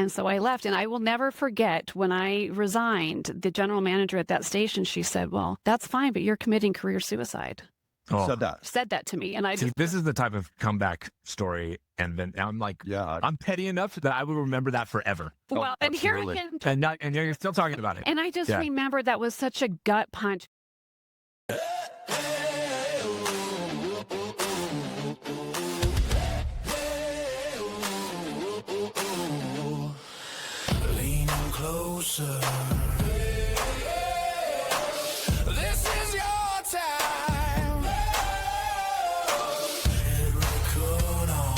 And so I left, and I will never forget when I resigned, the general manager at that station, she said, well, that's fine, but you're committing career suicide. Oh. Said that to me. And I just, this is the type of comeback story. And then I'm like, I'm petty enough that I will remember that forever. Well, and here again. And you're still talking about it. And I just remember that was such a gut punch. Leaning closer. This is your time. Hit record on.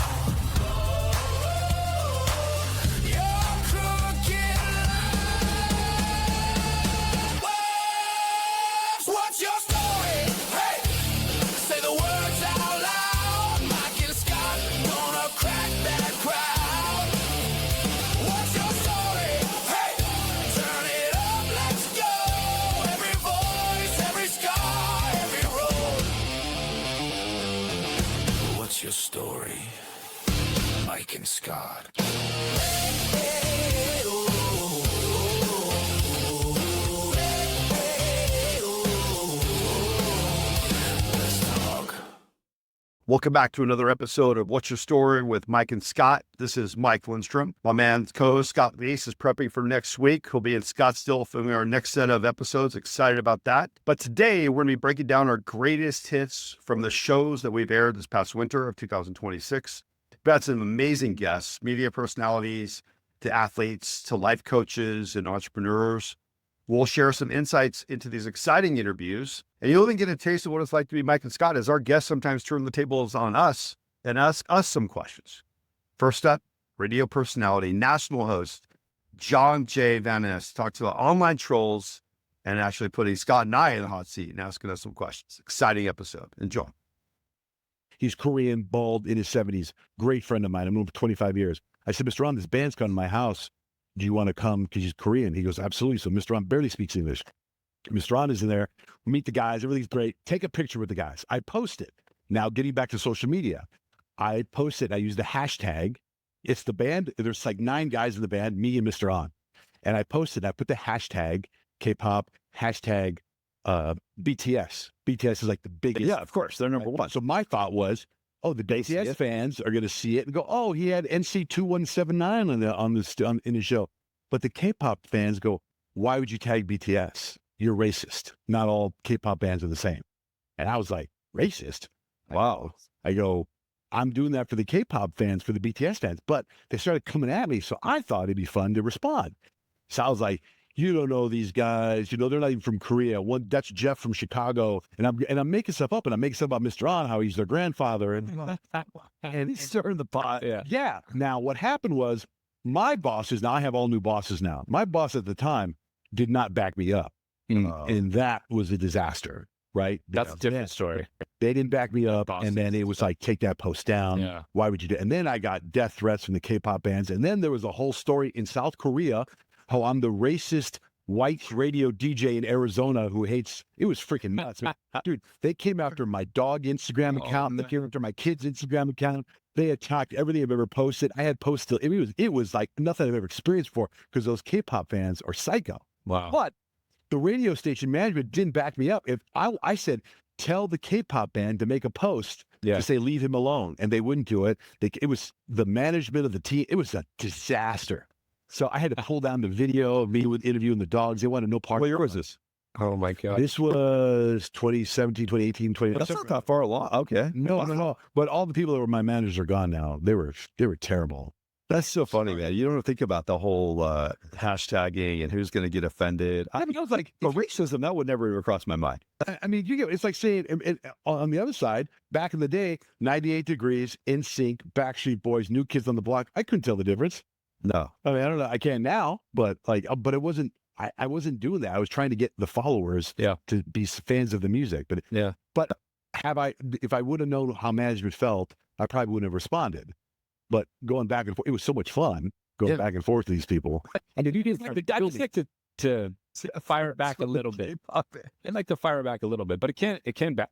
Your crooked waves. What's your story? Hey, say the words out loud. Mike and Scott gonna crack that crowd. What's your story? Hey, turn it up, let's go. Every voice, every scar, every road. What's your story? Mike and Scott. Let's talk. Welcome back to another episode of What's Your Story with Mike and Scott. This is Mike Lindstrom. My man, co-host Scott Leese is prepping for next week. He'll be in Scottsdale filming our next set of episodes. Excited about that. But today we're going to be breaking down our greatest hits from the shows that we've aired this past winter of 2026. We've had some amazing guests, media personalities, to athletes, to life coaches and entrepreneurs. We'll share some insights into these exciting interviews, and you'll even get a taste of what it's like to be Mike and Scott as our guests sometimes turn the tables on us and ask us some questions. First up, radio personality, national host, JohnJay Van Es talks about online trolls and actually putting Scott and I in the hot seat and asking us some questions. Exciting episode. Enjoy. He's Korean, bald, in his 70s. Great friend of mine. I've known him for 25 years. I said, Mr. Ron, this band's coming to my house. Do you want to come? Because he's Korean. He goes, absolutely. So Mr. Ron barely speaks English. Mr. Ron is in there. We meet the guys. Everything's great. Take a picture with the guys. I post it. Now, getting back to social media, I post it. I use the hashtag. It's the band. There's like 9 guys in the band, me and Mr. Ron. And I posted, I put the hashtag K-pop, hashtag BTS. BTS is like the biggest. Yeah, of course. They're number one. So my thought was, oh, the BTS fans are going to see it and go, oh, he had NC2179 in his show. But the K-pop fans go, why would you tag BTS? You're racist. Not all K-pop bands are the same. And I was like, racist? Wow. I go, I'm doing that for the K-pop fans, for the BTS fans. But they started coming at me, so I thought it'd be fun to respond. So I was like, you don't know these guys. You know, they're not even from Korea. One, that's Jeff from Chicago. And I'm making stuff up, and I'm making stuff about Mr. On, how he's their grandfather. And he's stirring the pot. Yeah. Now, what happened was my bosses, now I have all new bosses now. My boss at the time did not back me up. And that was a disaster, right? That's a different story. They didn't back me up. And then it was like, take that post down. Yeah. Why would you do it? And then I got death threats from the K-pop bands. And then there was a whole story in South Korea how I'm the racist white radio DJ in Arizona who hates, it was freaking nuts. Dude, they came after my dog Instagram account. They came after my kids' Instagram account. They attacked everything I've ever posted. I had posted, it was like nothing I've ever experienced before because those K-pop fans are psycho. Wow. But the radio station management didn't back me up. If I said, tell the K-pop band to make a post to say, leave him alone. And they wouldn't do it. It was the management of the team. It was a disaster. So I had to pull down the video of me with interviewing the dogs. They wanted no part. What year was this? Oh my God. This was 2017, 2018, 2019. That's not that far along. Okay. No. But all the people that were my managers are gone now. They were terrible. That's so funny, man. You don't think about the whole hashtagging and who's going to get offended. I was like, for racism, that would never even cross my mind. I mean, it's like saying, on the other side, back in the day, 98 Degrees, NSYNC, Backstreet Boys, New Kids on the Block. I couldn't tell the difference. No. I mean, I don't know. I can now, but it wasn't, I wasn't doing that. I was trying to get the followers to be fans of the music. But if I would have known how management felt, I probably wouldn't have responded. But going back and forth, it was so much fun going back and forth to these people. And did you just like to fire it back a little bit? I'd like to fire it back a little bit, but it can't back.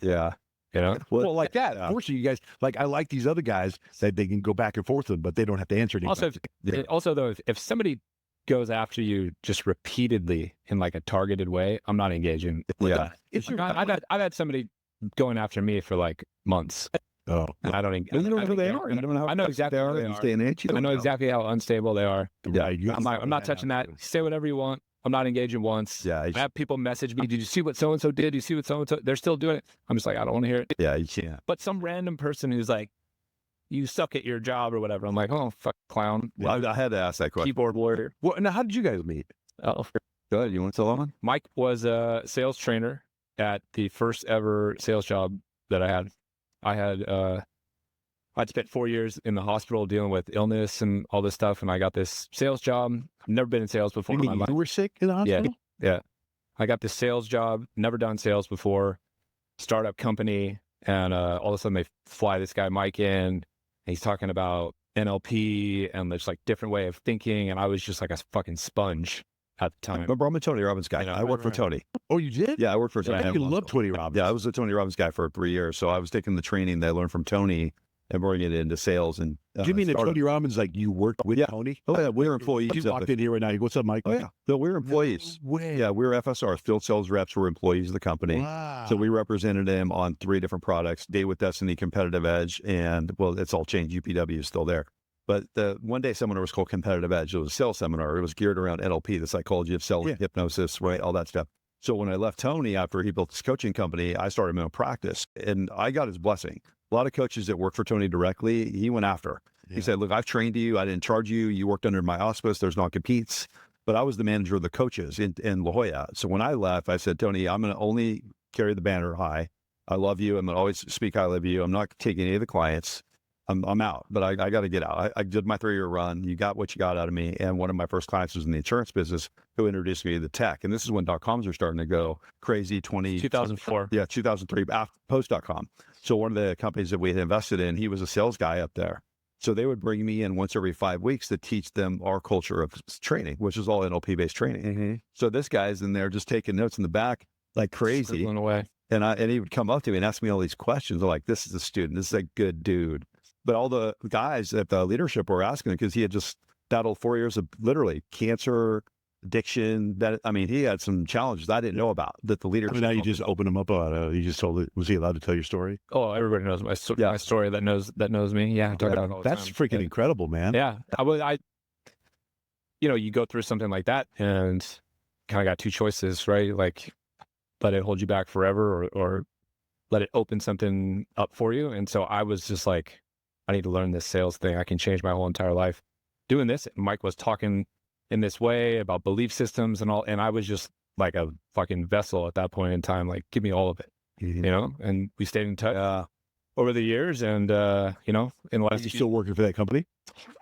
Yeah. you know? Well, like that. Unfortunately, you guys, like, I like these other guys that they can go back and forth with, but they don't have to answer anything. Also, though, if somebody goes after you just repeatedly in like a targeted way, I'm not engaging with that. I've had somebody going after me for like months. Oh, and I don't know who they are. I know exactly how they are. I know exactly how unstable they are. Yeah, I'm not touching that. Say whatever you want. I'm not engaging once. Yeah, I have people message me. Did you see what so and so did? You see what so and so? They're still doing it. I'm just like, I don't want to hear it. Yeah, you can't. But some random person who's like, you suck at your job or whatever. I'm like, oh, fuck, clown. Well, I had to ask that question. Keyboard warrior. Well, now, how did you guys meet? Oh, Go ahead. You want to tell on? Mike was a sales trainer at the first ever sales job that I had. I'd spent 4 years in the hospital dealing with illness and all this stuff, and I got this sales job. I've never been in sales before. You mean you were sick in the hospital? Yeah. I got this sales job, never done sales before, startup company, and all of a sudden they fly this guy Mike in, and he's talking about NLP and there's like different way of thinking, and I was just like a fucking sponge at the time. Remember, I'm a Tony Robbins guy. I worked for Tony. Oh, you did? Yeah, I worked for Tony. Yeah, I love Tony Robbins. Yeah, I was a Tony Robbins guy for 3 years. So I was taking the training that I learned from Tony and bringing it into sales. And do you mean that Tony Robbins, like you worked with Tony? Oh, yeah, we were employees. You walked in here right now. What's up, Mike? Oh, yeah. So we were employees. No way. Yeah, we were FSR. Field sales reps were employees of the company. Wow. So we represented them on 3 different products, Day with Destiny, Competitive Edge, and, well, it's all changed. UPW is still there. But the one-day seminar was called Competitive Edge. It was a sales seminar. It was geared around NLP, the psychology of selling, hypnosis, right, all that stuff. So when I left Tony after he built his coaching company, I started my own practice, and I got his blessing. A lot of coaches that work for Tony directly, he went after. Yeah. He said, look, I've trained you. I didn't charge you. You worked under my auspice. There's non-competes. But I was the manager of the coaches in La Jolla. So when I left, I said, Tony, I'm going to only carry the banner high. I love you. I'm going to always speak I love you. I'm not taking any of the clients. I'm out, but I got to get out. I did my 3-year run. You got what you got out of me. And one of my first clients was in the insurance business who introduced me to the tech. And this is when .coms are starting to go crazy. 2004. Yeah, 2003, post.com. So one of the companies that we had invested in, he was a sales guy up there. So they would bring me in once every 5 weeks to teach them our culture of training, which is all NLP-based training. Mm-hmm. So this guy's in there just taking notes in the back like crazy. Scribbling away. And he would come up to me and ask me all these questions. I'm like, this is a student. This is a good dude. But all the guys at the leadership were asking him because he had just battled 4 years of literally cancer, addiction. He had some challenges I didn't know about that the leadership. Now you just open him up about it. You just told it. Was he allowed to tell your story? Oh, everybody knows my story that knows me. Yeah, I talk about it all the that's time. freaking incredible, man. Yeah, you go through something like that and kind of got 2 choices, right? Like, let it hold you back forever, or let it open something up for you. And so I was just like, I need to learn this sales thing. I can change my whole entire life doing this. Mike was talking in this way about belief systems and all, and I was just like a fucking vessel at that point in time. Like, give me all of it, you know. And we stayed in touch over the years, and in the last. You still working for that company?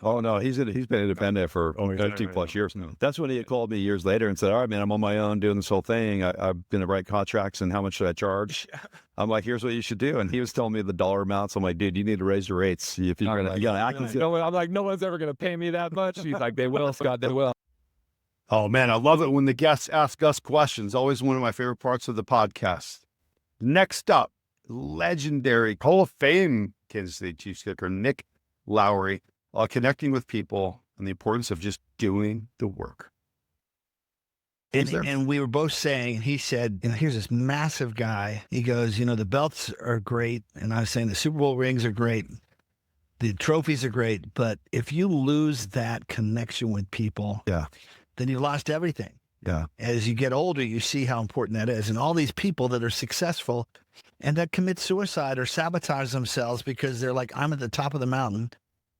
Oh no, he's been independent for 50+ years now. That's when he had called me years later and said, all right, man, I'm on my own doing this whole thing. I'm going to write contracts, and how much should I charge? I'm like, here's what you should do. And he was telling me the dollar amounts. I'm like, dude, you need to raise your rates. If you're going to act. I'm like, no one's ever going to pay me that much. He's like, they will, Scott, they will. Oh man, I love it when the guests ask us questions. Always one of my favorite parts of the podcast. Next up, legendary Hall of Fame Kansas City Chiefs kicker Nick Lowery, connecting with people and the importance of just doing the work. And we were both saying, he said, here's this massive guy. He goes, the belts are great. And I was saying the Super Bowl rings are great. The trophies are great. But if you lose that connection with people, then you lost everything. Yeah. As you get older, you see how important that is. And all these people that are successful and that commit suicide or sabotage themselves because they're like, I'm at the top of the mountain,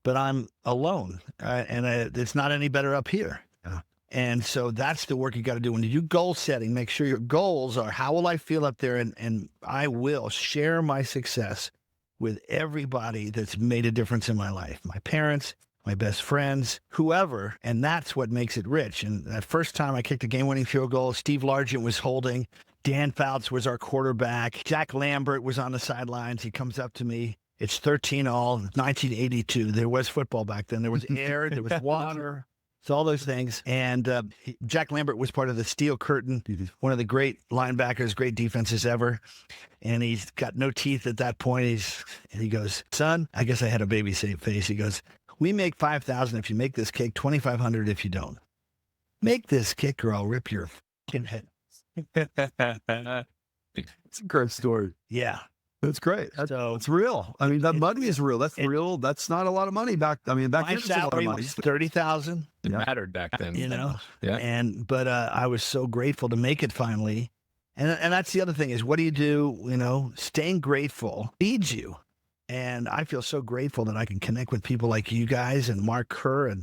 but I'm alone. And it's not any better up here. Yeah. And so that's the work you got to do. When you do goal setting, make sure your goals are, how will I feel up there? And I will share my success with everybody that's made a difference in my life. My parents, my best friends, whoever. And that's what makes it rich. And that first time I kicked a game-winning field goal, Steve Largent was holding. Dan Fouts was our quarterback. Jack Lambert was on the sidelines. He comes up to me. It's 13-all, 1982. There was football back then. There was air, there was water. So all those things. And Jack Lambert was part of the Steel Curtain, one of the great linebackers, great defenses ever. And he's got no teeth at that point. He goes, son, I guess I had a baby face. He goes, we make $5,000 if you make this kick, $2,500 if you don't. Make this kick or I'll rip your fucking head. It's a great story. Yeah. That's great. So it's real. I mean, that money is real. That's real. That's not a lot of money back. I mean, back my then it's a lot of salary money. was $30,000. It mattered back then. You know? Yeah. But I was so grateful to make it finally. And that's the other thing is, what do? You know, staying grateful feeds you. And I feel so grateful that I can connect with people like you guys and Mark Kerr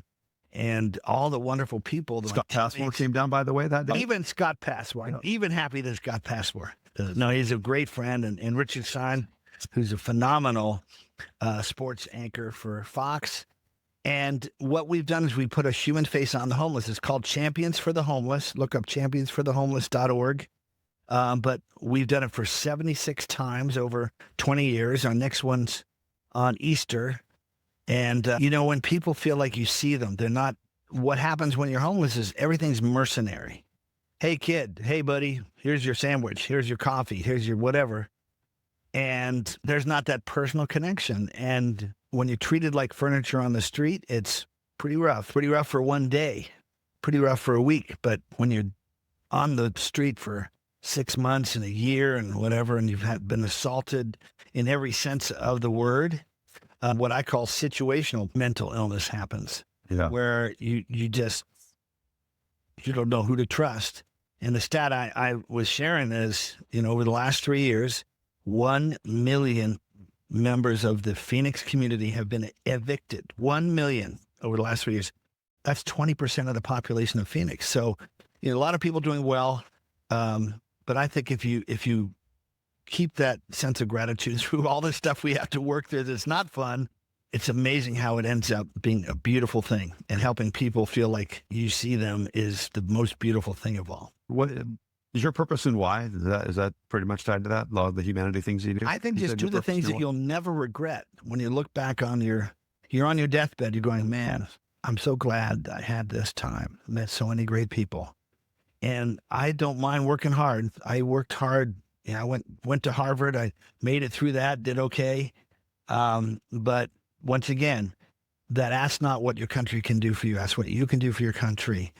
and all the wonderful people. Scott Passmore came down, by the way, that day. Even Scott Passmore. Even happy that Scott Passmore. No, he's a great friend. And Richard Stein, who's a phenomenal sports anchor for Fox. And what we've done is we put a human face on the homeless. It's called Champions for the Homeless. Look up championsforthehomeless.org. But we've done it for 76 times over 20 years. Our next one's on Easter. And, you know, when people feel like you see them, they're not, what happens when you're homeless is everything's mercenary. Hey, kid. Hey, buddy. Here's your sandwich. Here's your coffee. Here's your whatever. And there's not that personal connection. And when you're treated like furniture on the street, it's pretty rough. Pretty rough for one day. Pretty rough for a week. But when you're on the street for 6 months and a year and whatever, and you've been assaulted in every sense of the word, what I call situational mental illness happens. Yeah. Where you don't know who to trust. And the stat I was sharing is, you know, over the last 3 years, 1 million members of the Phoenix community have been evicted. 1 million over the last 3 years. That's 20% of the population of Phoenix. So, you know, a lot of people doing well. But I think if you keep that sense of gratitude through all the stuff we have to work through that's not fun, it's amazing how it ends up being a beautiful thing, and helping people feel like you see them is the most beautiful thing of all. What is your purpose and why? Is that pretty much tied to that? A lot of the humanity things you do? I think just do the things that you'll never regret. When you look back on you're on your deathbed, you're going, man, I'm so glad I had this time. I met so many great people. And I don't mind working hard. I worked hard. Yeah, I went to Harvard. I made it through that, did okay. But once again, that ask not what your country can do for you, ask what you can do for your country.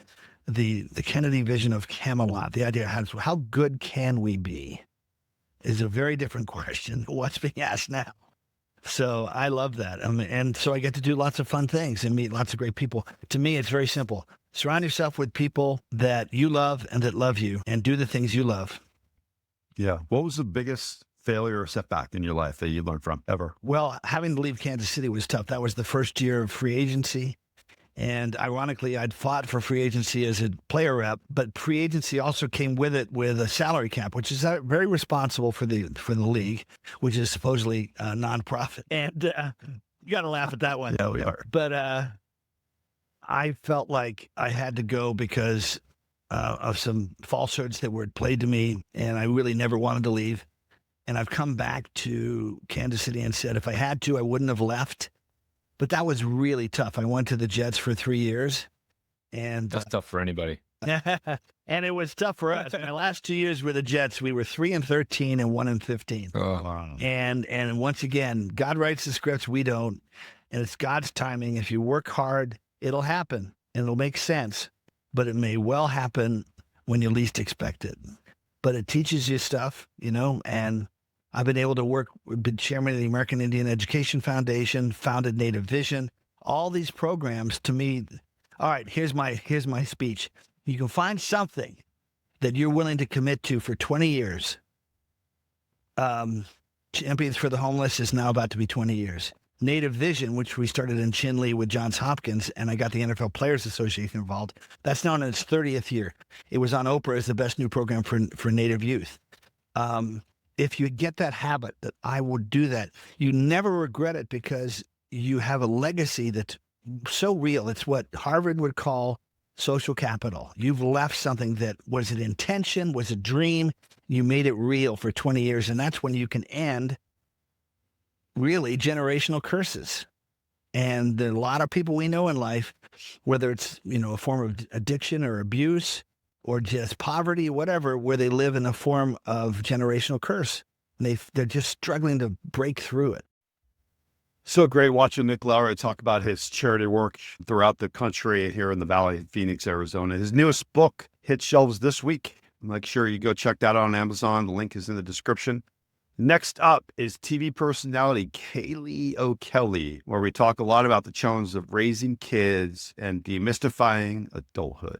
The Kennedy vision of Camelot, the idea of how good can we be, is a very different question than what's being asked now. So I love that. And so I get to do lots of fun things and meet lots of great people. To me, it's very simple. Surround yourself with people that you love and that love you, and do the things you love. Yeah. What was the biggest failure or setback in your life that you learned from ever? Well, having to leave Kansas City was tough. That was the first year of free agency. And ironically, I'd fought for free agency as a player rep, but free agency also came with it with a salary cap, which is very responsible for the league, which is supposedly a nonprofit. And you got to laugh at that one. Yeah, we are. But I felt like I had to go because of some falsehoods that were played to me, and I really never wanted to leave. And I've come back to Kansas City and said, if I had to, I wouldn't have left. But that was really tough. I went to the Jets for 3 years. And that's tough for anybody. And it was tough for us. My last 2 years with the Jets, we were 3-13 and 1-15. Oh, wow. And once again, God writes the scripts, we don't. And it's God's timing. If you work hard, it'll happen and it'll make sense. But it may well happen when you least expect it. But it teaches you stuff, you know, and I've been able to been chairman of the American Indian Education Foundation, founded Native Vision, all these programs. To me, all right, here's my speech. You can find something that you're willing to commit to for 20 years. Champions for the Homeless is now about to be 20 years. Native Vision, which we started in Chinle with Johns Hopkins, and I got the NFL Players Association involved. That's now in its 30th year. It was on Oprah as the best new program for Native youth. If you get that habit that I would do that, you never regret it because you have a legacy that's so real. It's what Harvard would call social capital. You've left something that was an intention, was a dream. You made it real for 20 years, and that's when you can end really generational curses. And there are a lot of people we know in life, whether it's, a form of addiction or abuse or just poverty, whatever, where they live in a form of generational curse. And they're just struggling to break through it. So great watching Nick Lowery talk about his charity work throughout the country here in the Valley of Phoenix, Arizona. His newest book hit shelves this week. Make sure you go check that out on Amazon. The link is in the description. Next up is TV personality Kaley O'Kelley, where we talk a lot about the challenges of raising kids and demystifying adulthood.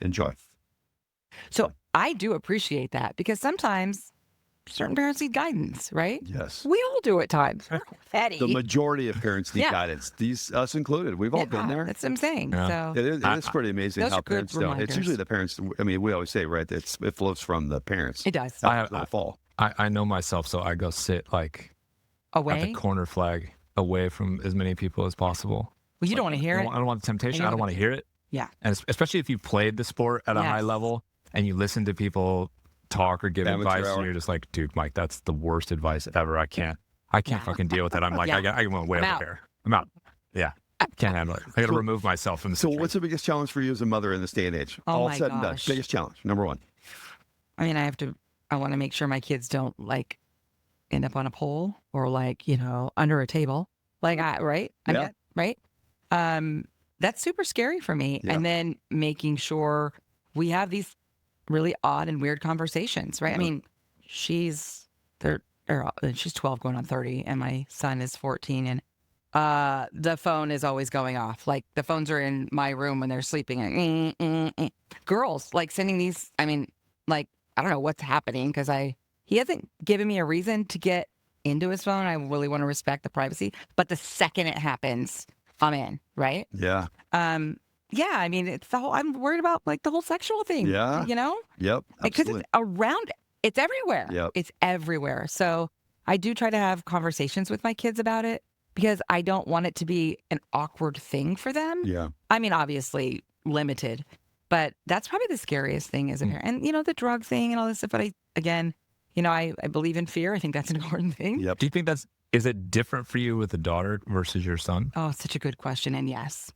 Enjoy. So I do appreciate that because sometimes certain parents need guidance, right? Yes. We all do at times. Petty. The majority of parents need guidance. Us included. We've all been there. That's what I'm saying. Yeah. So It is pretty amazing those how are good parents don't. It's reminders. usually the parents. I mean, we always say, right, it flows from the parents. it does. Not fall. I know myself, so I go sit like at Away. the corner flag, away from as many people as possible. Well, you don't want to hear I it. don't want the temptation. And I don't want to hear it. Yeah. And especially if you played the sport at a high Yes. level and you listen to people talk or give Amateur advice, hour. and you're just like, dude, Mike, that's the worst advice ever. I can't fucking deal with it. I'm like, Yeah. I went way I'm over out. there. I'm out. Yeah. Can't handle it. I got to remove myself from the So situation. what's the biggest challenge for you as a mother in this day and age? Oh All my said and done. gosh. Biggest challenge, number one. I mean, I want to make sure my kids don't like end up on a pole or like, under a table. Like, right? Yeah. Right? That's super scary for me. Yeah. And then making sure we have these really odd and weird conversations, right? I mean, she's 12 going on 30 and my son is 14 and the phone is always going off. Like the phones are in my room when they're sleeping. Girls like sending these, I mean, like, I don't know what's happening because he hasn't given me a reason to get into his phone. I really want to respect the privacy. But the second it happens, I'm in, right? Yeah. Yeah, I mean, it's the whole, I'm worried about like the whole sexual thing. Yeah. Because Yep. Absolutely. it's around, it's everywhere. Yep. It's everywhere. So I do try to have conversations with my kids about it because I don't want it to be an awkward thing for them. Yeah. I mean, obviously limited, but that's probably the scariest thing as a parent. And, the drug thing and all this stuff. But I believe in fear. I think that's an important thing. Yep. Do you think is it different for you with a daughter versus your son? Oh, it's such a good question. And yes,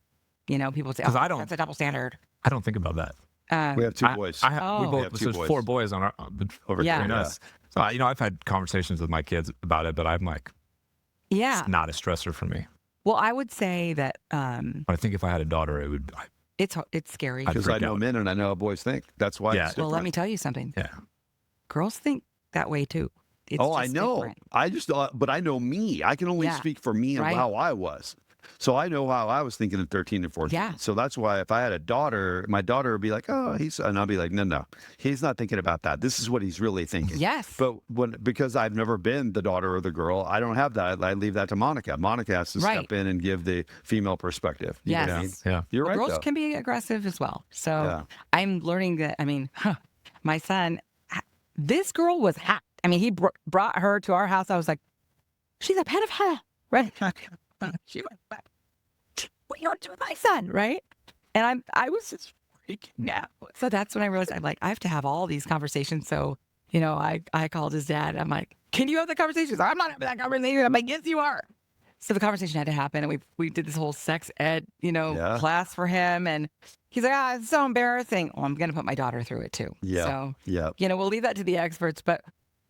people say, 'Cause oh, I don't- that's a double standard. I don't think about that. We have two boys. We Oh. both, have so two there's boys. 4 boys on over Yeah. between us. So I've had conversations with my kids about it, but I'm like, Yeah. it's not a stressor for me. Well, I would say that But I think if I had a daughter, it would. it's scary. I'd Because I freak know out. men and I know how boys think. That's why. Yeah. It's Well, let different. me tell you something. Yeah. Girls think that way too. It's I just know. different. I just, but I know me. I can only Yeah. speak for me and Right. how I was. So I know how I was thinking at 13 and 14. Yeah. So that's why if I had a daughter, my daughter would be like, oh, and I'll be like, no, he's not thinking about that. This is what he's really thinking. Yes. But because I've never been the daughter or the girl, I don't have that. I leave that to Monica. Monica has to Right. step in and give the female perspective. You know what I Yes. mean? Yeah. You're Well, right, girls though. can be aggressive as well. So Yeah. I'm learning that. I mean, my son, this girl was hacked. I mean, he brought her to our house. I was like, she's a pedophile, right? She went back. What do you want to do with my son, right? And I was just freaking out. So that's when I realized I have to have all these conversations. So I called his dad. I'm like, can you have the conversations? I'm not having that conversation. I'm like, yes, you are. So the conversation had to happen, and we did this whole sex ed, class for him, and he's like, it's so embarrassing. Well, I'm going to put my daughter through it too. Yeah. So, Yeah. we'll leave that to the experts, but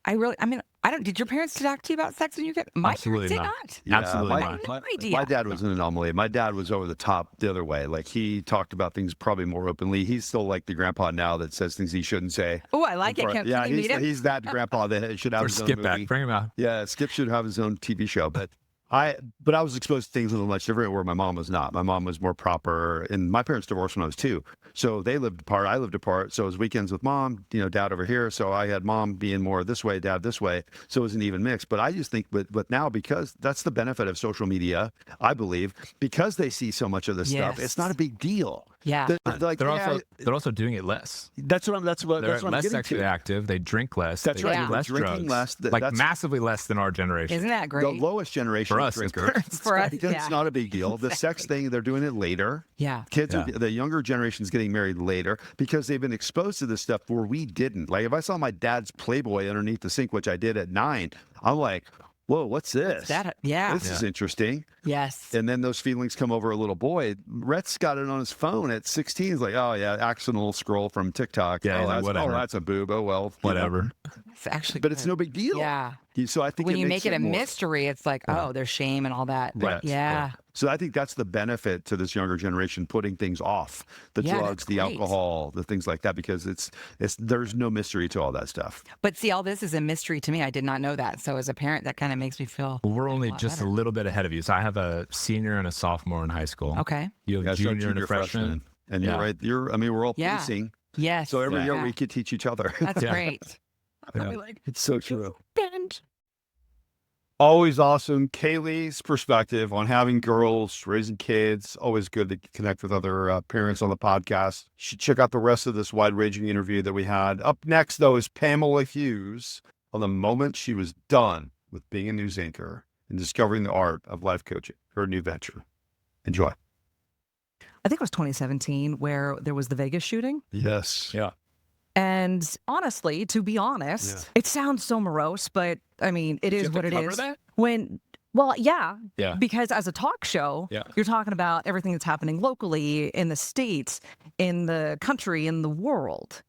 I don't, did your parents talk to you about sex when you get, my Absolutely parents did not. Absolutely my, not. I had no my- idea. my dad was an anomaly. My dad was over the top the other way. Like he talked about things probably more openly. He's still like the grandpa now that says things he shouldn't say. Oh, I like it. Can yeah, you meet him? he's that grandpa that should have Or his own skip movie. back. Bring him out. Yeah, Skip should have his own TV show. But I was exposed to things a little much different where my mom was not. My mom was more proper, and my parents divorced when I was 2. So they lived apart. I lived apart. So it was weekends with mom, dad over here. So I had mom being more this way, dad this way. So it was an even mix. But I just think, but now because that's the benefit of social media, I believe, because they see so much of this stuff, Yes. it's not a big deal. Yeah. They're like, They're yeah, also doing it less. that's what I'm They're getting less sexually to. active. They drink less. That's they right. do Yeah. less Drinking drugs. less. Like That's massively less than our generation. Isn't that the great? lowest generation For of us as drinkers. parents. For us, Because yeah. it's not a big deal. The sex thing, they're doing it later. Yeah. Kids, Yeah. the younger generation's getting married later because they've been exposed to this stuff where we didn't. Like if I saw my dad's Playboy underneath the sink, which I did at 9, I'm like, whoa, what's this? Yeah. This is interesting. Yes. And then those feelings come over a little boy. Rhett's got it on his phone at 16. He's like, oh, yeah, accidental scroll from TikTok. Yeah, oh, like, whatever. that's a boob. Oh, well. Whatever. It's actually But it's no big deal. Yeah. So I think when you makes make it a more. mystery, it's like, oh, there's shame and all that. Right. Yeah. So I think that's the benefit to this younger generation, putting things off, the Yeah, drugs, that's the great. alcohol, the things like that, because there's no mystery to all that stuff. But see, all this is a mystery to me. I did not know that. So as a parent, that kind of makes me feel. Well, we're only lot just better. a little bit ahead of you. So I have a senior and a sophomore in high school. Okay. You have Yeah, a so junior and a freshman. And you're Yeah. right. We're all Yeah. policing. Yes. So every year Yeah. we could teach each other. That's Yeah. great. Yeah. It's so true. Bend. Always awesome. Kaley's perspective on having girls, raising kids. Always good to connect with other parents on the podcast. You should check out the rest of this wide-ranging interview that we had. Up next, though, is Pamela Hughes on the moment she was done with being a news anchor and discovering the art of life coaching, her new venture. Enjoy. I think it was 2017 where there was the Vegas shooting. Yes. Yeah. And honestly, to be honest, it sounds so morose, but I mean, it is what it is. That? Well, yeah. Yeah. Because as a talk show, Yeah. you're talking about everything that's happening locally, in the States, in the country, in the world.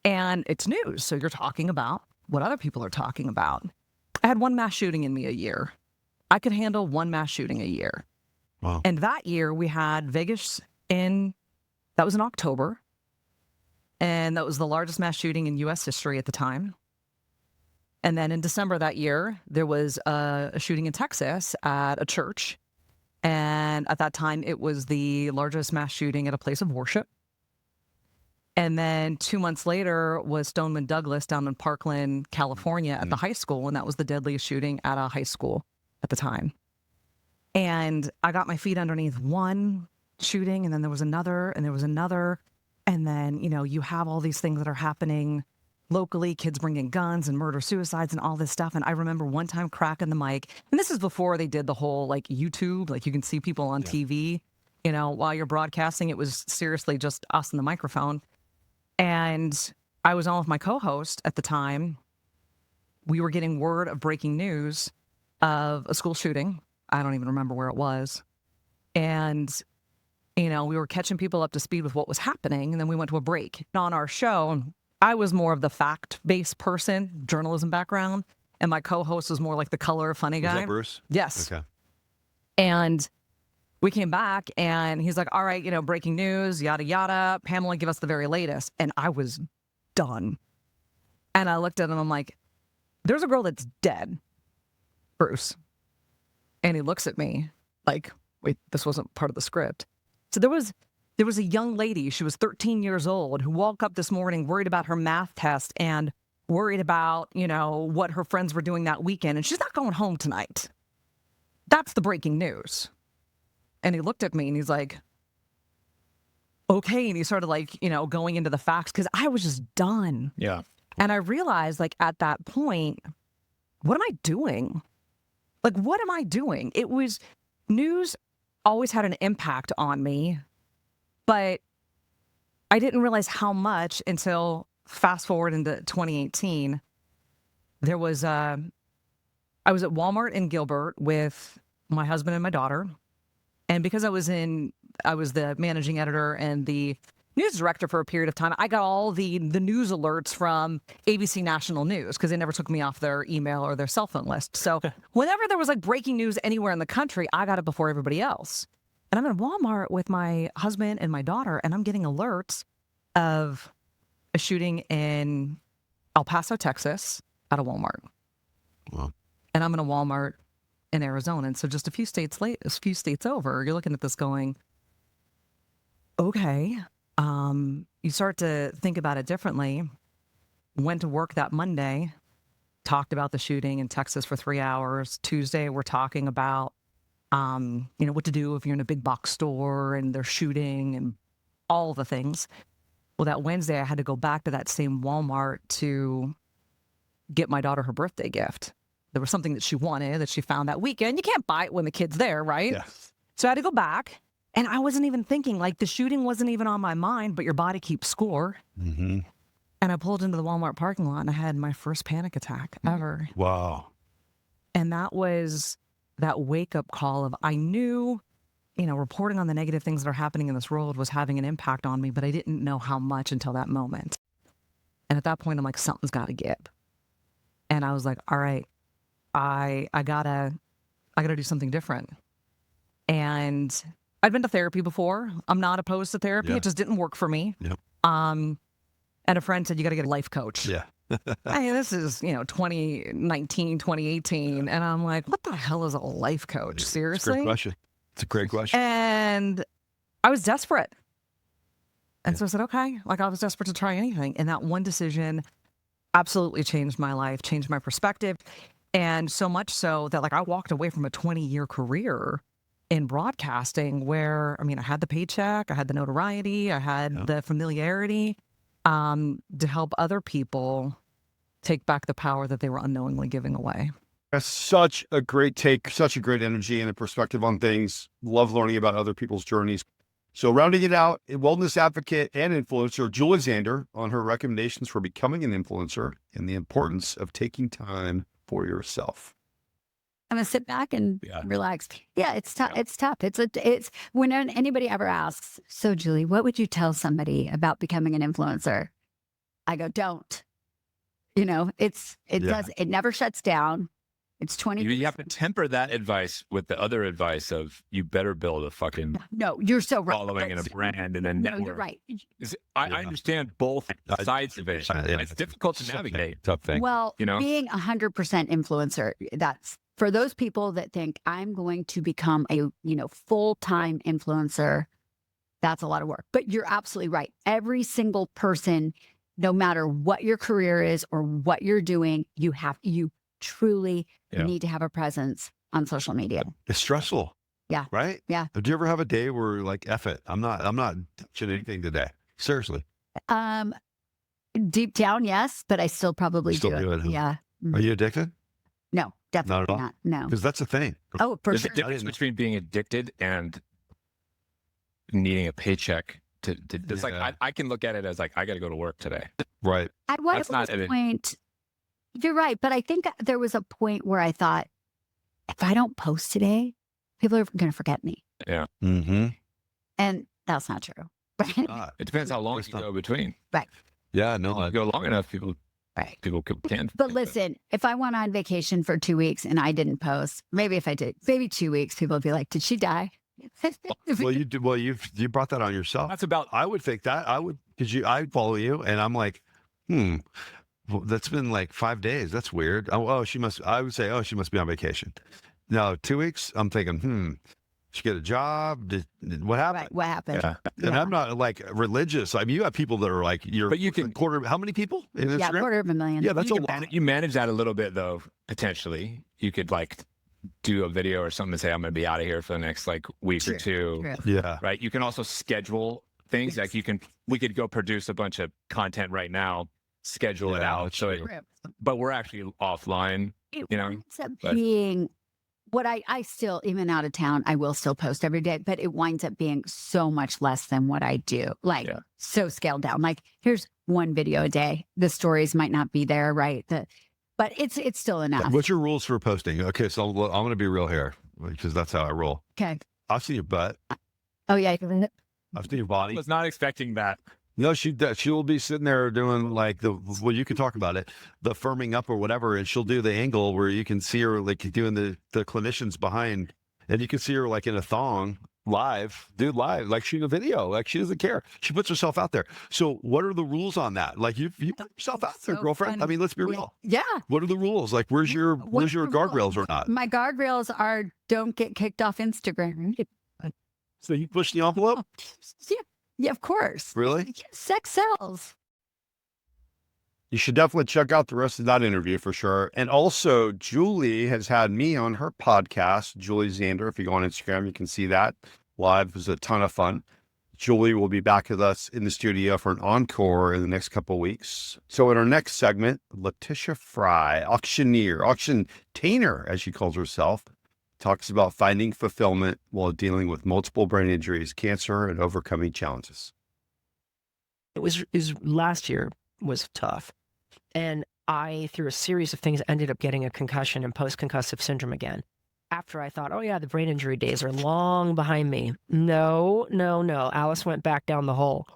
And it's news. So you're talking about what other people are talking about. I had one mass shooting in me a year. I could handle one mass shooting a year. Wow. And that year we had Vegas that was in October. And that was the largest mass shooting in U.S. history at the time. And then in December that year, there was a shooting in Texas at a church. And at that time, it was the largest mass shooting at a place of worship. And then 2 months later was Stoneman Douglas down in Parkland, California at the high school. And that was the deadliest shooting at a high school at the time. And I got my feet underneath one shooting, and then there was another, and there was another. And then, you have all these things that are happening locally, kids bringing guns and murder suicides and all this stuff. And I remember one time cracking the mic, and this is before they did the whole YouTube, you can see people on TV, while you're broadcasting. It was seriously just us and the microphone. And I was on with my co-host at the time. We were getting word of breaking news of a school shooting. I don't even remember where it was. And we were catching people up to speed with what was happening, and then we went to a break. On our show, I was more of the fact-based person, journalism background, and my co-host was more like the color funny guy. Was that Bruce? Yes. Okay. And we came back, and he's like, all right, breaking news, yada, yada. Pamela, give us the very latest. And I was done. And I looked at him, I'm like, there's a girl that's dead, Bruce. And he looks at me like, wait, this wasn't part of the script. So there was a young lady, she was 13 years old, who woke up this morning worried about her math test and worried about, what her friends were doing that weekend. And she's not going home tonight. That's the breaking news. And he looked at me and he's like, okay. And he started going into the facts, because I was just done. Yeah. And I realized at that point, what am I doing? What am I doing? It was news always had an impact on me, but I didn't realize how much until fast forward into 2018. There was, I was at Walmart in Gilbert with my husband and my daughter. And because I was the managing editor and the news director for a period of time, I got all the news alerts from ABC National News, because they never took me off their email or their cell phone list. So whenever there was breaking news anywhere in the country, I got it before everybody else. And I'm in Walmart with my husband and my daughter, and I'm getting alerts of a shooting in El Paso, Texas at a Walmart. Wow. And I'm in a Walmart in Arizona. And so just a few states over, you're looking at this going, okay. You start to think about it differently. Went to work that Monday, talked about the shooting in Texas for 3 hours. Tuesday, we're talking about, what to do if you're in a big box store and they're shooting and all the things. Well, that Wednesday, I had to go back to that same Walmart to get my daughter her birthday gift. There was something that she wanted that she found that weekend. You can't buy it when the kid's there, right? Yes. So I had to go back. And I wasn't even thinking, the shooting wasn't even on my mind, but your body keeps score. Mm-hmm. And I pulled into the Walmart parking lot and I had my first panic attack ever. Wow. And that was that wake up call of, I knew, reporting on the negative things that are happening in this world was having an impact on me, but I didn't know how much until that moment. And at that point, I'm like, something's got to give. And I was like, all right, I gotta do something different. And I'd been to therapy before. I'm not opposed to therapy. Yeah. It just didn't work for me. Yep. And a friend said, you got to get a life coach. Yeah. Hey, this is, 2019, 2018. And I'm like, what the hell is a life coach? It's a Seriously? great question. It's a great question. And I was desperate. And so I said, okay, I was desperate to try anything. And that one decision absolutely changed my life, changed my perspective. And so much so that I walked away from a 20-year career in broadcasting where, I had the paycheck, I had the notoriety, I had the familiarity to help other people take back the power that they were unknowingly giving away. That's such a great take, such a great energy and a perspective on things. Love learning about other people's journeys. So rounding it out, a wellness advocate and influencer, Julie Zander, on her recommendations for becoming an influencer and the importance of taking time for yourself. I'm gonna sit back and relax. Yeah, it's tough. It's tough. It's when anybody ever asks, so Julie, what would you tell somebody about becoming an influencer? I go, don't. It never shuts down. It's 20. You have to temper that advice with the other advice of you better build a fucking No, you're so right. following and a brand and a No, network. you're right. I understand both sides of it. It's difficult to navigate. Tough thing. Well, being 100% influencer, that's for those people that think I'm going to become a, full-time influencer. That's a lot of work, but you're absolutely right. Every single person, no matter what your career is or what you're doing, you truly need to have a presence on social media. It's stressful. Yeah. Right? Yeah. Do you ever have a day where F it, I'm not touching anything today? Seriously. Deep down, yes, but I still probably Still do it, huh? Yeah. Are you addicted? No, definitely Not at all? not. No. Because that's a thing. Oh, for There's sure. a difference between being addicted and needing a paycheck it's I can look at it as I got to go to work today. Right. At what point, you're right, but I think there was a point where I thought, if I don't post today, people are going to forget me. Yeah. Mm-hmm. And that's not true. It depends how long you go between. Right. Yeah, no. If you go long enough, people can. But listen, if I went on vacation for 2 weeks and I didn't post, maybe if I did, maybe 2 weeks, people would be like, did she die? Well, you brought that on yourself. That's about. I would think that because I follow you and I'm like, well, that's been 5 days. That's weird. I would say, she must be on vacation. Now, 2 weeks, I'm thinking, she get a job? What happened? Right, what happened? Yeah. And I'm not religious. You have people that are but you can how many people in Instagram? Yeah, 250,000. Yeah, that's a lot. You manage that a little bit though, potentially. You could do a video or something and say, I'm going to be out of here for the next week or two. True. Yeah. Right. You can also schedule things we could go produce a bunch of content right now, schedule it out. So, but we're actually offline, It winds up being what I still, even out of town, I will still post every day, but it winds up being so much less than what I do. So scaled down. Here's one video a day. The stories might not be there, right? But it's still enough. What's your rules for posting? Okay, so I'm going to be real here because that's how I roll. Okay. I've seen your butt. Oh, yeah. I've seen your body. I was not expecting that. No, she'll be sitting there doing you can talk about it, the firming up or whatever, and she'll do the angle where you can see her doing the clinicians behind, and you can see her in a thong live, shooting a video, she doesn't care. She puts herself out there. So what are the rules on that? You put yourself out there, girlfriend. Funny. Let's be real. Yeah. What are the rules? Where's your guardrails or not? My guardrails are don't get kicked off Instagram. So you push the envelope? Yeah, of course. Really? Sex sells. You should definitely check out the rest of that interview for sure. And also, Julie has had me on her podcast, Julie Zander. If you go on Instagram, you can see that live. It was a ton of fun. Julie will be back with us in the studio for an encore in the next couple of weeks. So in our next segment, Letitia Fry, auction-tainer, as she calls herself, talks about finding fulfillment while dealing with multiple brain injuries, cancer, and overcoming challenges. It was last year was tough. And I, through a series of things, ended up getting a concussion and post-concussive syndrome again. After I thought, oh yeah, the brain injury days are long behind me. No. Alice went back down the hole.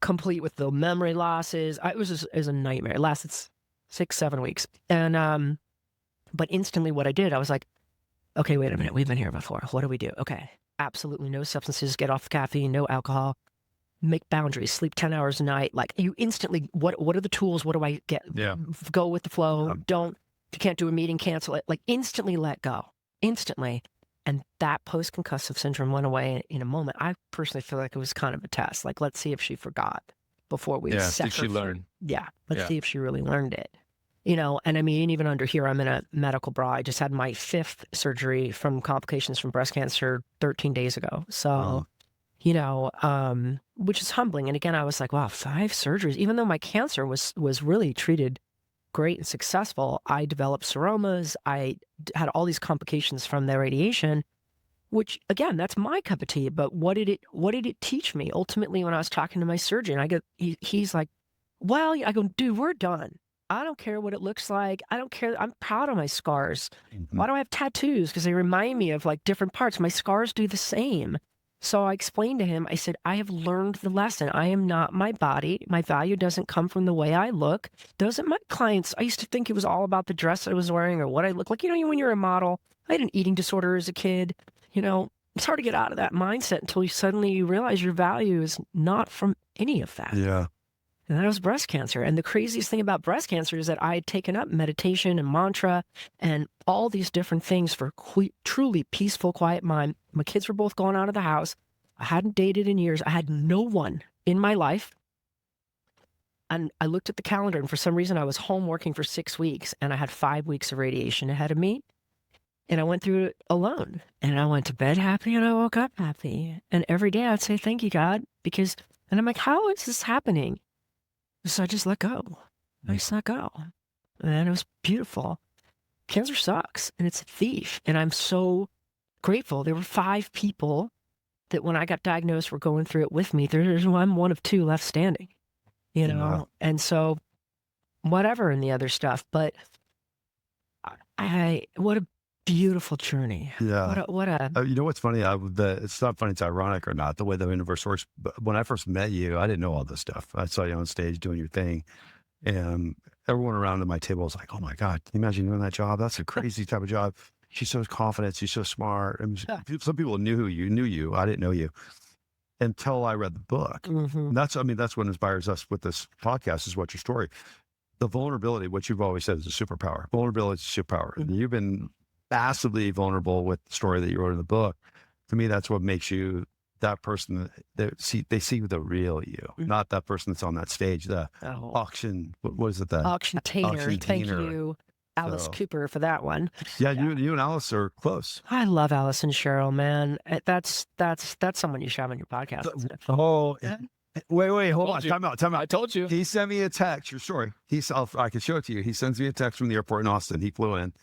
Complete with the memory losses. It was a nightmare. It lasted 6-7 weeks. And, but instantly what I did, I was like, okay, wait a minute. We've been here before. What do we do? Okay. Absolutely no substances. Get off the caffeine, no alcohol. Make boundaries, sleep 10 hours a night. Like you instantly, what are the tools? What do I get? Yeah. Go with the flow. If you can't do a meeting, cancel it. Like instantly let go. Instantly. And that post-concussive syndrome went away in a moment. I personally feel like it was kind of a test. Like, let's see if she forgot before we set did she learn? Yeah. Let's see if she really learned it. You know, and I mean, even under here, I'm in a medical bra. I just had my 5th surgery from complications from breast cancer 13 days ago. So, you know, which is humbling. And again, I was like, wow, 5 surgeries. Even though my cancer was really treated great and successful, I developed seromas. I had all these complications from the radiation, which again, that's my cup of tea. But what did it teach me? Ultimately, when I was talking to my surgeon, he's like, well, I go, dude, we're done. I don't care what it looks like. I don't care. I'm proud of my scars. Why do I have tattoos? Because they remind me of like different parts. My scars do the same. So I explained to him, I said, I have learned the lesson. I am not my body. My value doesn't come from the way I look. My clients, I used to think it was all about the dress I was wearing or what I look like. You know, when you're a model, I had an eating disorder as a kid. You know, it's hard to get out of that mindset until you realize your value is not from any of that. Yeah. And that was breast cancer. And the craziest thing about breast cancer is that I had taken up meditation and mantra and all these different things for truly peaceful, quiet mind. My kids were both gone out of the house. I hadn't dated in years. I had no one in my life. And I looked at the calendar, and for some reason, I was home working for 6 weeks, and I had 5 weeks of radiation ahead of me. And I went through it alone. And I went to bed happy, and I woke up happy. And every day I'd say, thank you, God, and I'm like, how is this happening? So I just let go. I just let go. And it was beautiful. Cancer sucks, and it's a thief. And I'm so grateful. There were 5 people that when I got diagnosed were going through it with me. I'm one of 2 left standing, you know? Wow. And so whatever in the other stuff, but what a beautiful journey. Yeah. What a You know what's funny? It's not funny. It's ironic or not the way the universe works. But when I first met you, I didn't know all this stuff. I saw you on stage doing your thing, and everyone around at my table was like, "Oh my God, can you imagine doing that job? That's a crazy type of job." She's so confident. She's so smart. I mean, some people knew you. I didn't know you until I read the book. Mm-hmm. That's what inspires us with this podcast is What's Your Story? The vulnerability, what you've always said is a superpower. Vulnerability is a superpower. Mm-hmm. And you've been massively vulnerable with the story that you wrote in the book. To me, that's what makes you that person that they see the real you, not that person that's on that stage, the auction. What is it? The auctiontainer. Thank you, Alice Cooper, for that one. Yeah, you and Alice are close. I love Alice and Cheryl, man. That's someone you should have on your podcast. Wait, hold on. Time out. I told you. He sent me a text. Your story. I can show it to you. He sends me a text from the airport in Austin. He flew in.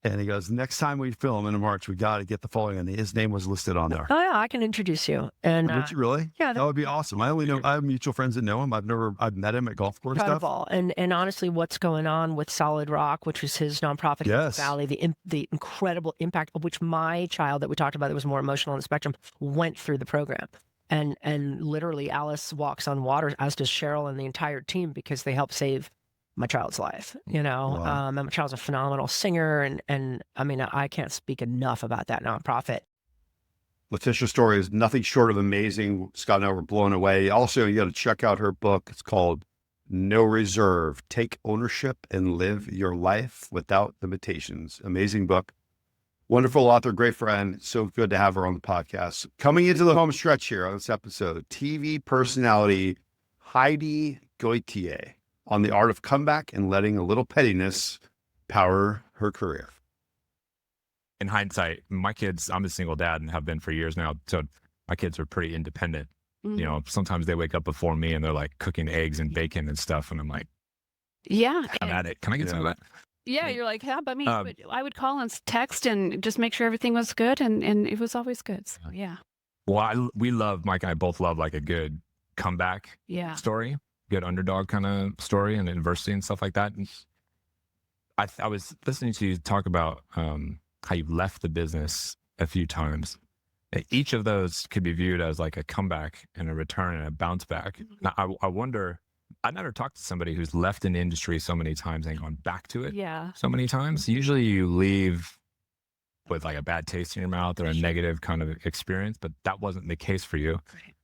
And he goes, next time we film in March, we got to get the following. And his name was listed on there. Oh, yeah, I can introduce you. And would you really? Yeah. That would be awesome. I have mutual friends that know him. I've met him at golf course stuff. And honestly, what's going on with Solid Rock, which was his nonprofit in the Valley, the incredible impact of which my child that we talked about that was more emotional on the spectrum went through the program. And literally Alice walks on water, as does Cheryl and the entire team, because they help save my child's life, you know. Wow. And my child's a phenomenal singer, and I mean, I can't speak enough about that nonprofit. Letitia's story is nothing short of amazing. Scott and I were blown away. Also, you got to check out her book. It's called No Reserve, Take Ownership and Live Your Life Without Limitations. Amazing book. Wonderful author, great friend. So good to have her on the podcast. Coming into the home stretch here on this episode, TV personality Heidi Goitier on the art of comeback and letting a little pettiness power her career. In hindsight, my kids, I'm a single dad and have been for years now. So my kids are pretty independent. Mm-hmm. You know, sometimes they wake up before me and they're like cooking eggs and bacon and stuff. And I'm like, yeah, I'm at it. Can I get some of that? Yeah, you're like, yeah, but I would call and text and just make sure everything was good. And it was always good. So, yeah. Well, Mike and I both love like a good comeback Yeah. story. good underdog kind of story and adversity and stuff like that. And I was listening to you talk about how you left the business a few times. Each of those could be viewed as like a comeback and a return and a bounce back. Now, I wonder, I never talked to somebody who's left an industry so many times and gone back to it so many times. Usually you leave with like a bad taste in your mouth or a negative kind of experience, but that wasn't the case for you. Right.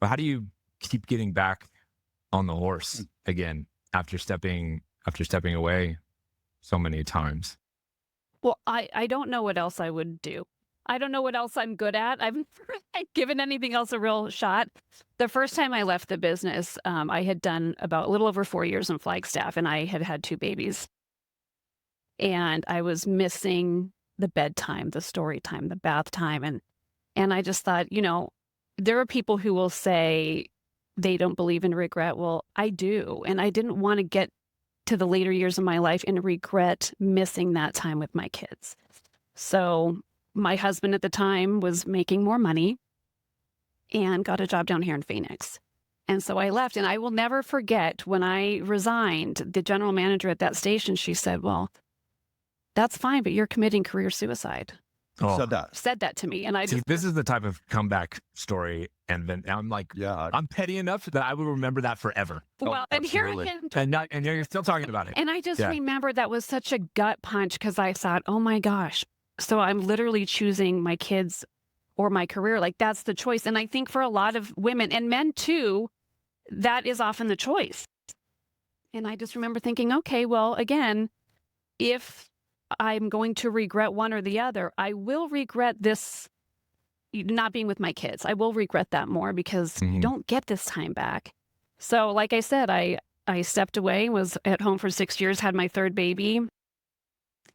But how do you keep getting back on the horse again after stepping away so many times? Well, I don't know what else I would do. I don't know what else I'm good at. I've never given anything else a real shot. The first time I left the business, I had done about a little over 4 years in Flagstaff, and I had had 2 babies. And I was missing the bedtime, the story time, the bath time. And I just thought, there are people who will say they don't believe in regret. Well, I do. And I didn't want to get to the later years of my life and regret missing that time with my kids. So my husband at the time was making more money and got a job down here in Phoenix. And so I left, and I will never forget when I resigned, the general manager at that station, she said, well, that's fine, but you're committing career suicide. Said that to me. And I just, this is the type of comeback story. And then I'm like, I'm petty enough that I will remember that forever. Well, and here I am. And you're still talking about it. And I just remember that was such a gut punch because I thought, oh my gosh. So I'm literally choosing my kids or my career. Like that's the choice. And I think for a lot of women and men too, that is often the choice. And I just remember thinking, okay, well, again, if I'm going to regret one or the other, I will regret this not being with my kids. I will regret that more because you don't get this time back. So like I said, I stepped away, was at home for 6 years, had my 3rd baby.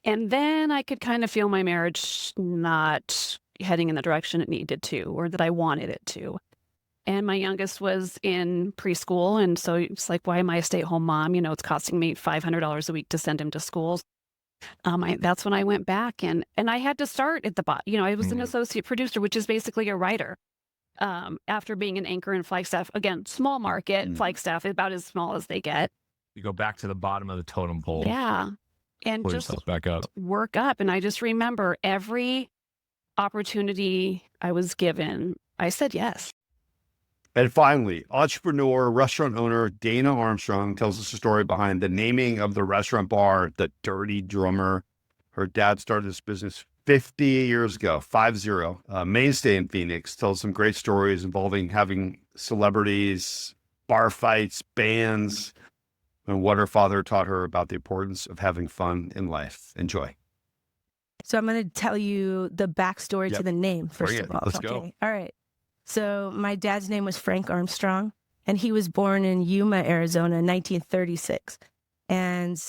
And then I could kind of feel my marriage not heading in the direction it needed to, or that I wanted it to. And my youngest was in preschool. And so it's like, why am I a stay-at-home mom? It's costing me $500 a week to send him to school. That's when I went back and I had to start at the bottom. I was an associate producer, which is basically a writer. After being an anchor in Flagstaff, again, small market, Flagstaff, about as small as they get. You go back to the bottom of the totem pole. Yeah. And pull just yourself back up. Work up. And I just remember every opportunity I was given, I said yes. And finally, entrepreneur, restaurant owner Dana Armstrong tells us the story behind the naming of the restaurant bar, the Dirty Drummer. Her dad started this business 50 years ago, 50, mainstay in Phoenix. Tells some great stories involving having celebrities, bar fights, bands, and what her father taught her about the importance of having fun in life. Enjoy. So I'm going to tell you the backstory to the name, first of all. Let's go. All right. So my dad's name was Frank Armstrong, and he was born in Yuma, Arizona in 1936. And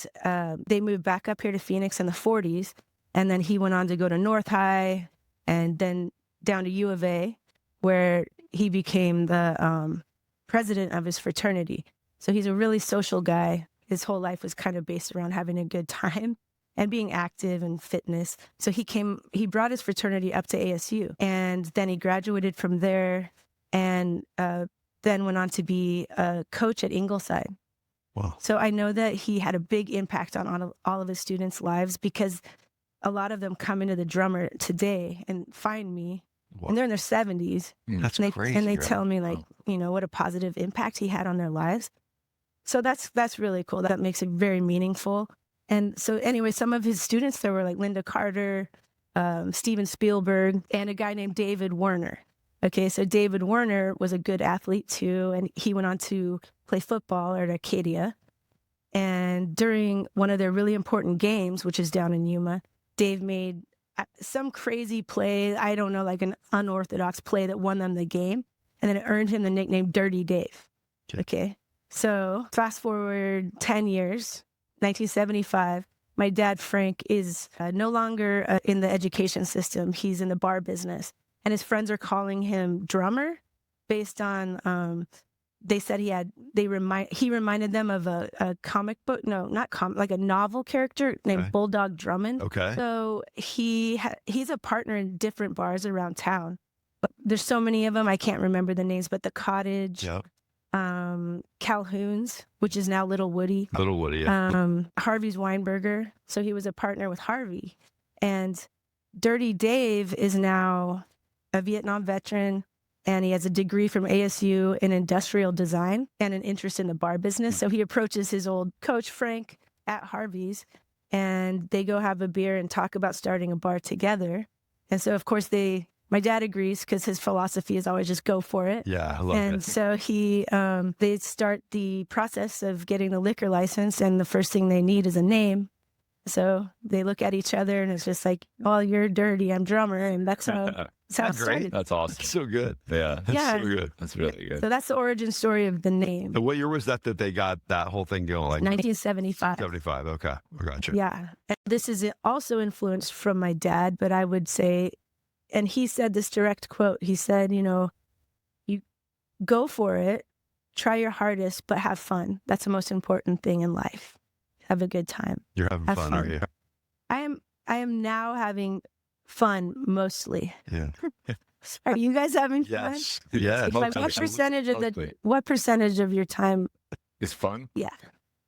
they moved back up here to Phoenix in the 40s. And then he went on to go to North High and then down to U of A, where he became the president of his fraternity. So he's a really social guy. His whole life was kind of based around having a good time and being active and fitness. So he brought his fraternity up to ASU, and then he graduated from there and then went on to be a coach at Ingleside. Wow. So I know that he had a big impact on all of his students' lives because a lot of them come into the drummer today and find me, and they're in their 70s. That's crazy. And they tell me what a positive impact he had on their lives. So that's really cool. That makes it very meaningful. And so anyway, some of his students there were like Linda Carter, Steven Spielberg, and a guy named David Werner. Okay, so David Werner was a good athlete too, and he went on to play football at Arcadia. And during one of their really important games, which is down in Yuma, Dave made some crazy play, I don't know, like an unorthodox play that won them the game. And then it earned him the nickname Dirty Dave. Okay. So fast forward 10 years, 1975, my dad, Frank, is no longer in the education system. He's in the bar business. And his friends are calling him drummer based on, they said he reminded them of a comic book, like a novel character named Bulldog Drummond. Okay. So he's a partner in different bars around town. But there's so many of them, I can't remember the names, but the Cottage, Calhoun's, which is now Little Woody. Little Woody. Yeah. Harvey's Weinberger. So he was a partner with Harvey. And Dirty Dave is now a Vietnam veteran, and he has a degree from ASU in industrial design and an interest in the bar business. So he approaches his old coach, Frank, at Harvey's, and they go have a beer and talk about starting a bar together. And so, of course, my dad agrees because his philosophy is always just go for it. Yeah, I love And it. so they start the process of getting the liquor license, and the first thing they need is a name. So they look at each other, and it's just like, "Oh, you're Dirty, I'm Drummer," and that's how it started. That's awesome. That's so good. Yeah. That's Yeah. so good. That's really good. So that's the origin story of the name. And what year was that they got that whole thing going? Like 1975. 75. Okay. I gotcha. Yeah. And this is also influenced from my dad, but I would say, and he said this direct quote, he said, you go for it, try your hardest, but have fun. That's the most important thing in life. Have a good time. You're having Have fun, fun. are you? I am now having fun mostly. Yeah. Are you guys having fun? Yes. Yes. Like what percentage of Mostly. what percentage of your time? Is fun? Yeah.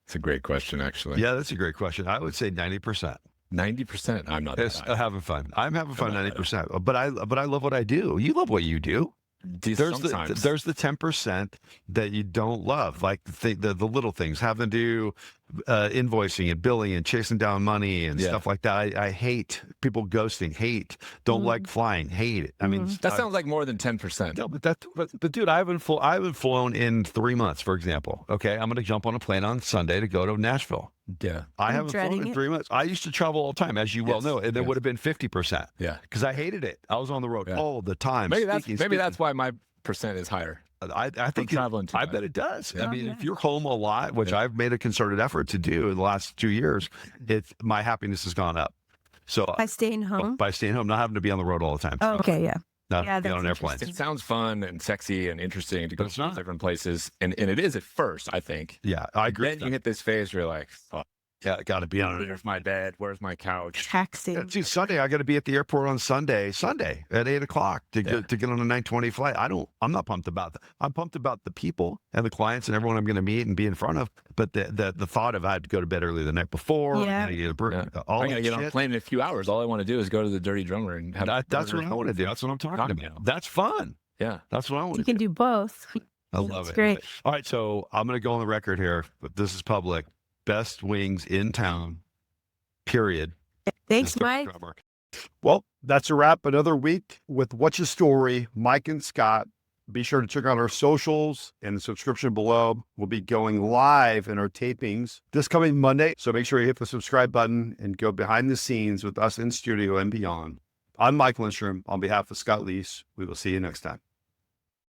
It's a great question, actually. Yeah, that's a great question. I would say 90%. 90%. I'm not It's that high. having fun. I'm having fun I'm not 90%. But I love what I do. You love what you do. There's Sometimes. the 10% that you don't love, like the little things, having to do invoicing and billing and chasing down money and stuff like that. I hate people ghosting. Don't like flying. Hate it. I mean, That sounds like more than 10%. no, but dude, I haven't flown in 3 months, for example. Okay, I'm going to jump on a plane on Sunday to go to Nashville. Yeah. I I'm haven't flown dreading in it. 3 months. I used to travel all the time, as you well Yes, know, and there yes. would have been 50% Yeah. because I hated it. I was on the road Yeah. all the time. Maybe speaking. that's why my percent is higher. I think traveling too I much. bet it does. Yeah. I mean, Yeah. if you're home a lot, which I've made a concerted effort to do in the last 2 years, my happiness has gone up. So By staying home? by staying home, not having to be on the road all the time. Oh, okay, yeah. Not Yeah, be on that's an airplane. interesting. It sounds fun and sexy and interesting to go But it's to not. different places. And it is at first, I think. Yeah, I agree. Then you hit this phase where you're like, fuck, Yeah, got to be on it. where's my bed? Where's my couch? Taxing. Dude, Sunday I got to be at the airport on Sunday at 8:00 to get on a 9:20 flight. I'm not pumped about that. I'm pumped about the people and the clients and everyone I'm going to meet and be in front of. But the thought of I had to go to bed early the night before. Yeah. I gotta get all I gotta that get on a shit. plane in a few hours. All I want to do is go to the Dirty Drummer and have That's what I want to do. That's what I'm talking about. That's fun. Yeah. That's what I want You to can do. do both. I love That's it. great. All right, so I'm going to go on the record here, but this is public. Best wings in town. Period. Thanks, Mr. Mike. Drummer. Well, that's a wrap. Another week with What's Your Story, Mike and Scott. Be sure to check out our socials and the subscription below. We'll be going live in our tapings this coming Monday. So make sure you hit the subscribe button and go behind the scenes with us in studio and beyond. I'm Mike Lindstrom on behalf of Scott Leese. We will see you next time.